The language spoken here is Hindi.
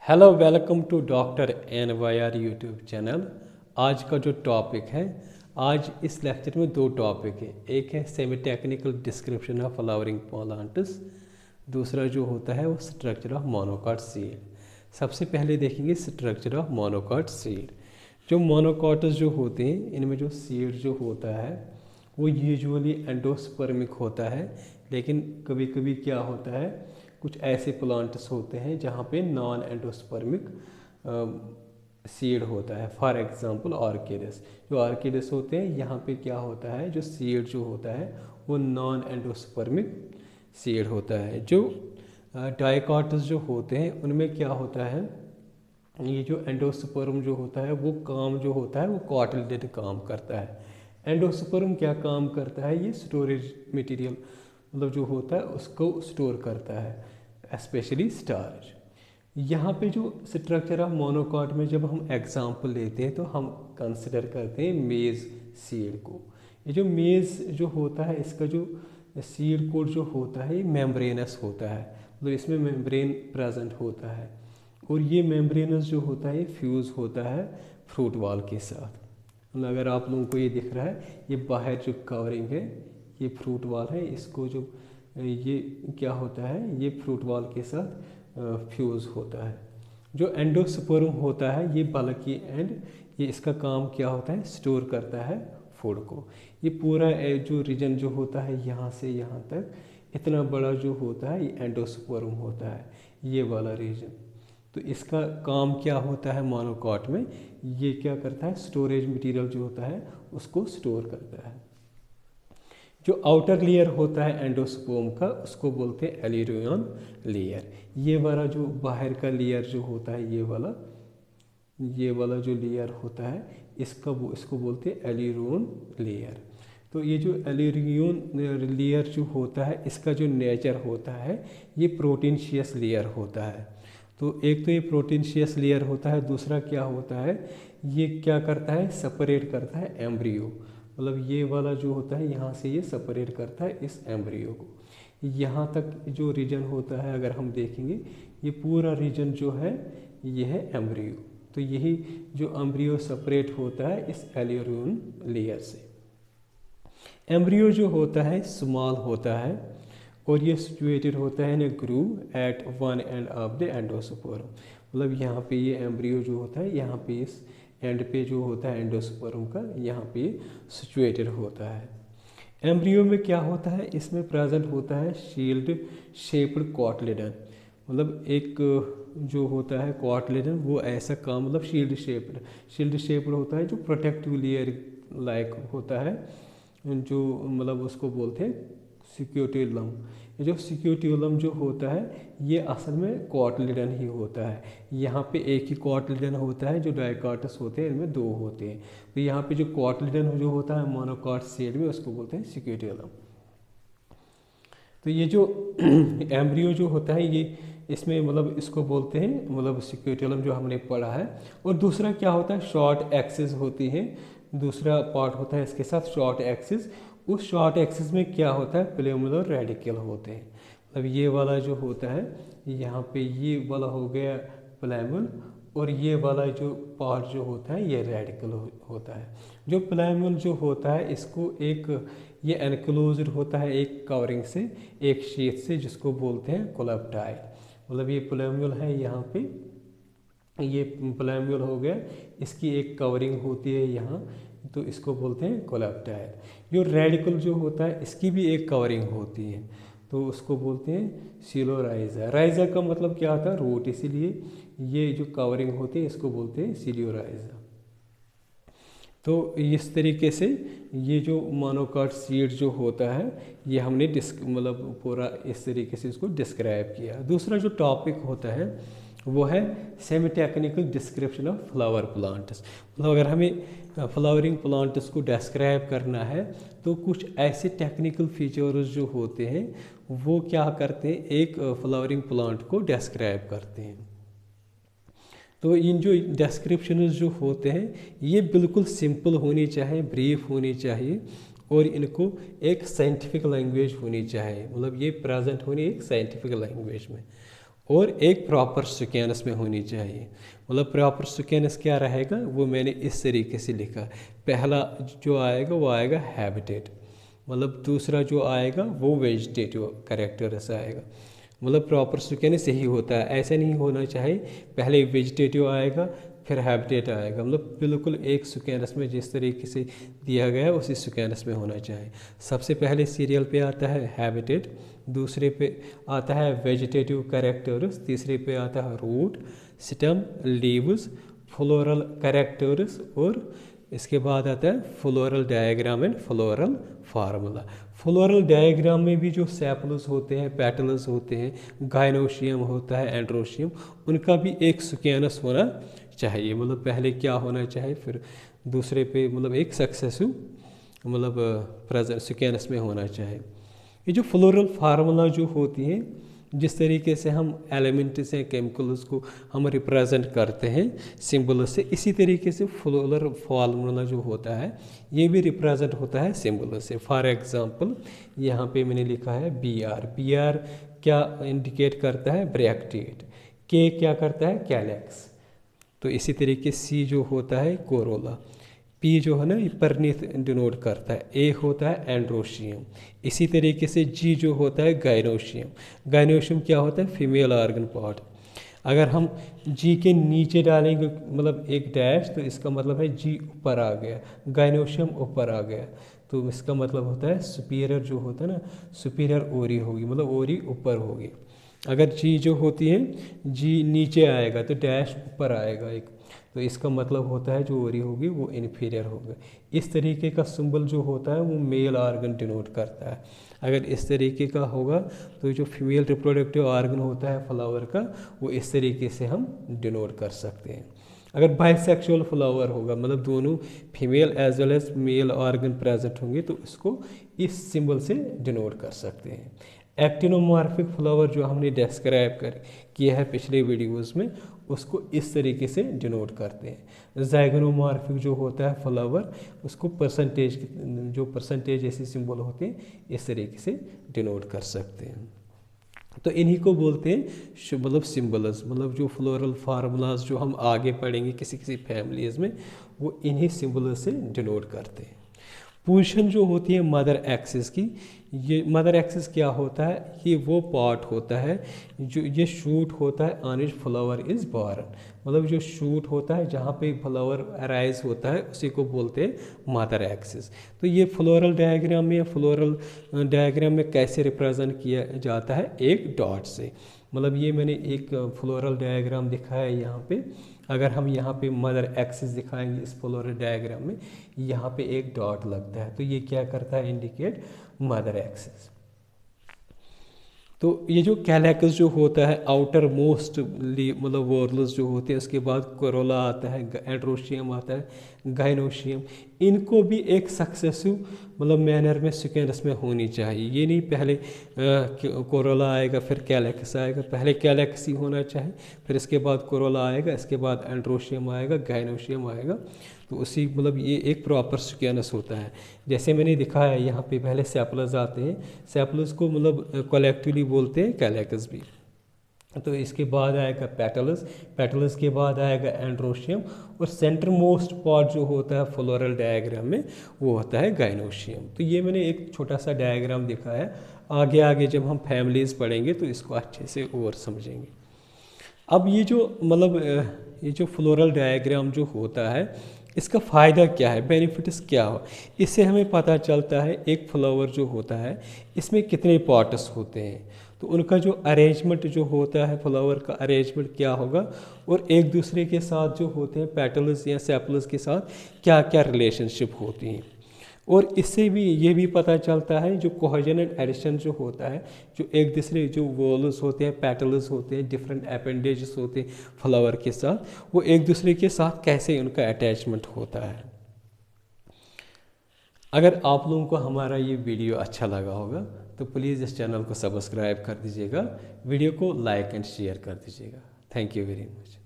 Hello welcome to doctor N Y R YouTube channel. आज का जो टॉपिक है, आज इस लेक्चर में दो टॉपिक है। एक है semi technical description of flowering plants, दूसरा जो होता है वो स्ट्रक्चर ऑफ मोनोकॉट सीड। सबसे पहले देखेंगे स्ट्रक्चर ऑफ मोनोकॉट सीड। जो मोनोकॉट्स जो होते हैं, इनमें जो सीड जो होता है वो यूजुअली एंडोस्पर्मिक होता है, लेकिन कभी कभी क्या होता है, कुछ ऐसे प्लांट्स होते हैं जहाँ पे नॉन एंडोस्पर्मिक सीड होता है। फॉर एग्जांपल ऑर्किड्स, जो ऑर्किड्स होते हैं यहाँ पे क्या होता है, जो सीड जो होता है वो नॉन एंडोस्पर्मिक सीड होता है। जो डाइकॉट्स जो होते हैं उनमें क्या होता है, ये जो एंडोस्पर्म जो होता है वो काम जो होता है वो कॉटिलेडन काम करता है। एंडोस्पर्म क्या काम करता है, ये स्टोरेज मटेरियल मतलब जो होता है उसको स्टोर करता है, स्पेशली स्टार्च। यहाँ पे जो स्ट्रक्चर ऑफ मोनोकॉट में जब हम एग्जांपल लेते हैं तो हम कंसिडर करते हैं मेज सीड को। ये जो मेज जो होता है इसका जो सीड कोड जो होता है ये मेम्ब्रेनस होता है, मतलब इसमें मेम्ब्रेन प्रेजेंट होता है, और ये मेम्ब्रेनस जो होता है फ्यूज़ होता है फ्रूट वॉल के साथ। मतलब अगर आप लोगों को ये दिख रहा है, ये बाहर जो कवरिंग है ये फ्रूट वॉल है, इसको जो ये क्या होता है, ये फ्रूट वॉल के साथ फ्यूज़ होता है। जो एंडोस्पर्म होता है ये बल्कि एंड, ये इसका काम क्या होता है, स्टोर करता है फूड को। ये पूरा जो रीजन जो होता है यहाँ से यहाँ तक इतना बड़ा जो होता है ये एंडोस्पर्म होता है, ये वाला रीजन। तो इसका काम क्या होता है मोनोकॉट में, ये क्या करता है, स्टोरेज मटेरियल जो होता है उसको स्टोर करता है। जो आउटर लेयर होता है एंडोस्पर्म का उसको बोलते हैं एलिरियन लेयर। ये वाला जो बाहर का लेयर जो होता है, ये वाला जो लेयर होता है इसको बोलते हैं एलिरियन लेयर। तो ये जो एलिरियन लेयर जो होता है इसका जो नेचर होता है ये प्रोटीनशियस लेयर होता है। तो एक तो ये प्रोटीनशियस लेयर होता है, दूसरा क्या होता है, ये क्या करता है, सेपरेट करता है एम्ब्रियो। मतलब ये वाला जो होता है यहाँ से ये सेपरेट करता है इस एम्ब्रियो को। यहाँ तक जो रीजन होता है अगर हम देखेंगे, ये पूरा रीजन जो है ये है एम्ब्रियो। तो यही जो एम्ब्रियो सेपरेट होता है इस एलिरियन लेयर से। एम्ब्रियो जो होता है स्मॉल होता है और ये सिचुएटेड होता है in a groove at one end of the endosperm. मतलब यहाँ पे ये एम्ब्रियो जो होता है यहाँ पे इस एंड पे जो होता है एंडोस्पर्म का, यहाँ पे सिचुएटेड होता है। एम्ब्रियो में क्या होता है, इसमें प्रेजेंट होता है शील्ड शेप्ड कॉटलेडन। मतलब एक जो होता है कॉटलेडन वो ऐसा काम, मतलब शील्ड शेप्ड होता है, जो प्रोटेक्टिव लेयर लाइक होता है, जो मतलब उसको बोलते हैं सिक्योटिलम। ये जो सिक्योटिलम जो होता है ये असल में कॉटलिडन ही होता है। यहाँ पे एक ही कॉटलिडन होता है, जो डाइकॉट्स होते हैं इनमें दो होते हैं। तो यहाँ पे जो कॉटलिडन जो होता है मोनोकॉट सीड में उसको बोलते हैं सिक्योटिलम। तो ये जो एम्ब्रियो जो होता है ये इसमें मतलब इसको बोलते हैं मतलब सिक्योटिलम जो हमने पढ़ा है। और दूसरा क्या होता है, शॉर्ट एक्सिस होती है, दूसरा पार्ट होता है इसके साथ शॉर्ट एक्सिस। उस शॉर्ट एक्सिस में क्या होता है, प्लेमुलर रेडिकल होते हैं। मतलब ये वाला जो होता है यहाँ पे ये वाला हो गया प्लेमुल, और ये वाला जो पार्ट जो होता है ये रेडिकल होता है। जो प्लेमुल जो होता है इसको एक ये एनक्लोज्ड होता है एक कवरिंग से, एक शीट से, जिसको बोलते हैं कोलेप्टाइल। मतलब ये प्लेमुल है, यहाँ पे ये प्लेमुल हो गया, इसकी एक कवरिंग होती है यहाँ, तो इसको बोलते हैं कोलेप्टाइल। जो रेडिकल जो होता है इसकी भी एक कवरिंग होती है, तो उसको बोलते हैं सिलोराइजा। राइजा का मतलब क्या होता है, रूट, इसीलिए ये जो कवरिंग होती है इसको बोलते हैं सिलोराइजा। तो इस तरीके से ये जो मोनोकॉट सीड जो होता है ये हमने मतलब पूरा इस तरीके से इसको डिस्क्राइब किया। दूसरा जो टॉपिक होता है वो है semi technical description of flower plants. मतलब अगर हमें फ्लावरिंग प्लांट्स को डिस्क्राइब करना है तो कुछ ऐसे टेक्निकल फीचर्स जो होते हैं वो क्या करते हैं, एक फ्लावरिंग प्लांट को डिस्क्राइब करते हैं। तो इन जो डिस्क्रिप्शन जो होते हैं ये बिल्कुल सिंपल होनी चाहिए, ब्रीफ होनी चाहिए, और इनको एक साइंटिफिक लैंग्वेज होनी चाहिए। मतलब ये प्रेजेंट होनी एक साइंटिफिक लैंग्वेज में। और एक प्रॉपर सिक्वेंस में होनी चाहिए। मतलब प्रॉपर सिक्वेंस क्या रहेगा वो मैंने इस तरीके से लिखा। पहला जो आएगा वो आएगा हैबिटेट, मतलब दूसरा जो आएगा वो वेजिटेटिव कैरेक्टर्स आएगा। मतलब प्रॉपर सिक्वेंस यही होता है, ऐसा नहीं होना चाहिए पहले वेजिटेटिव आएगा फिर हैबिटेट आएगा। मतलब बिल्कुल एक सिक्वेंस में जिस तरीके से दिया गया है उसी सिक्वेंस में होना चाहिए। सबसे पहले सीरियल पे आता है हैबिटेट, दूसरे पे आता है वेजिटेटिव कैरेक्टर्स, तीसरे पे आता है root, stem, leaves, floral characters और इसके बाद आता है floral diagram and floral formula. Floral diagram में भी जो सेपल्स होते हैं, पेटल्स होते हैं, गाइनोशियम होता है, एंड्रोशियम, उनका भी एक सिक्वेंस होना चाहिए। मतलब पहले क्या होना चाहिए फिर दूसरे पे मतलब एक सक्सेसिव मतलब प्रेजेंट सिक्वेंस में होना चाहिए। ये जो फ्लोरल फार्मूला जो होती है, जिस तरीके से हम एलिमेंट्स हैं केमिकल्स को हम रिप्रेजेंट करते हैं सिंबल से, इसी तरीके से फ्लोरल फार्मूला जो होता है ये भी रिप्रेजेंट होता है सिंबल से। फॉर एग्जांपल यहाँ पे मैंने लिखा है Br। Br क्या इंडिकेट करता है? ब्रैक्टेट। K क्या करता है? कैलेक्स। तो इसी तरीके C जो होता है कोरोला, P जो है ना ये परनीथ डिनोट करता है, A होता है एंड्रोशियम। इसी तरीके से G जो होता है गाइनोशियम। गाइनोशियम क्या होता है? Female organ part. अगर हम G के नीचे डालेंगे मतलब एक डैश तो इसका मतलब है G ऊपर आ गया, गाइनोशियम ऊपर आ गया, तो इसका मतलब होता है सुपीरियर जो होता है ना, सुपीरियर ओरी होगी, मतलब ओरी ऊपर होगी। अगर G जो होती है G नीचे आएगा तो डैश ऊपर आएगा एक, तो इसका मतलब होता है जो ओरी होगी वो इन्फीरियर होगा। इस तरीके का सिंबल जो होता है वो मेल ऑर्गन डिनोट करता है। अगर इस तरीके का होगा तो जो फीमेल रिप्रोडक्टिव ऑर्गन होता है फ्लावर का वो इस तरीके से हम डिनोट कर सकते हैं। अगर बाइसेक्सुअल फ्लावर होगा मतलब दोनों female as well as male organ present होंगे तो इसको इस सिंबल से डिनोट कर सकते हैं। एक्टिनोमॉर्फिक फ्लावर जो हमने डिस्क्राइब किया है पिछले वीडियोस में उसको इस तरीके से डिनोट करते हैं। ज़ाइगोनोमॉर्फिक जो होता है फ्लावर उसको परसेंटेज, जो परसेंटेज ऐसे सिंबल होते हैं इस तरीके से डिनोट कर सकते हैं। तो इन्हीं को बोलते हैं मतलब सिंबल्स। मतलब जो फ्लोरल फार्मूलाज जो हम आगे पढ़ेंगे किसी किसी फैमिलीज में वो इन्हीं सिंबल्स से डिनोट करते हैं। पोजीशन जो होती है मदर एक्सिस की, ये मदर एक्सिस क्या होता है? ये वो पार्ट होता है जो ये शूट होता है on which flower is born. मतलब जो शूट होता है जहाँ पे फ्लावर अराइज होता है उसी को बोलते हैं मदर एक्सिस। तो ये फ्लोरल डायग्राम में या फ्लोरल डायग्राम में कैसे रिप्रेजेंट किया जाता है? एक डॉट से। मतलब ये मैंने एक फ्लोरल डायग्राम दिखाया है यहाँ पे। अगर हम यहाँ पे मदर एक्सिस दिखाएंगे इस फ्लोरल डायग्राम में, यहाँ पे एक डॉट लगता है तो ये क्या करता है? Indicate mother axis. तो ये जो कैलेकस जो होता है आउटर मोस्ट मतलब वॉर्ल्स जो होते हैं, उसके बाद कोरोला आता है, एंड्रोशियम आता है, गाइनोशियम, इनको भी एक सक्सेसिव मतलब मैनर में सिक्वेंस में होनी चाहिए। ये नहीं पहले कोरोला आएगा फिर कैलेकस आएगा, पहले कैलेकस ही होना चाहिए, फिर इसके बाद कोरोला आएगा, इसके बाद एंड्रोशियम आएगा, गाइनोशियम आएगा। तो उसी मतलब ये एक प्रॉपर सिक्वेंस होता है। जैसे मैंने दिखाया है यहाँ पे पहले सेपल्स आते हैं, सेपल्स को मतलब कलेक्टिवली बोलते हैं कैलेकस भी। तो इसके बाद आएगा पेटल्स, पेटल्स के बाद आएगा एंड्रोशियम और सेंटर मोस्ट पार्ट जो होता है फ्लोरल डायग्राम में वो होता है गाइनोशियम। तो ये मैंने एक छोटा सा डायग्राम दिखाया है, आगे आगे जब हम फैमिलीज पढ़ेंगे तो इसको अच्छे से और समझेंगे। अब ये जो मतलब ये जो फ्लोरल डायग्राम जो होता है इसका फ़ायदा क्या है, बेनिफिट्स क्या हो? इससे हमें पता चलता है एक फ्लावर जो होता है इसमें कितने पार्ट्स होते हैं, तो उनका जो अरेंजमेंट जो होता है फ्लावर का अरेंजमेंट क्या होगा और एक दूसरे के साथ जो होते हैं पेटल्स या सेपल्स के साथ क्या क्या रिलेशनशिप होती हैं। और इससे भी ये भी पता चलता है जो कोहेजन एंड एडिशन जो होता है, जो एक दूसरे जो वॉल्स होते हैं, पेटल्स होते हैं, डिफरेंट अपेंडेजेस होते हैं फ्लावर के साथ, वो एक दूसरे के साथ कैसे उनका अटैचमेंट होता है। अगर आप लोगों को हमारा ये वीडियो अच्छा लगा होगा तो प्लीज़ इस चैनल को सब्सक्राइब कर दीजिएगा, वीडियो को लाइक एंड शेयर कर दीजिएगा। Thank you very much.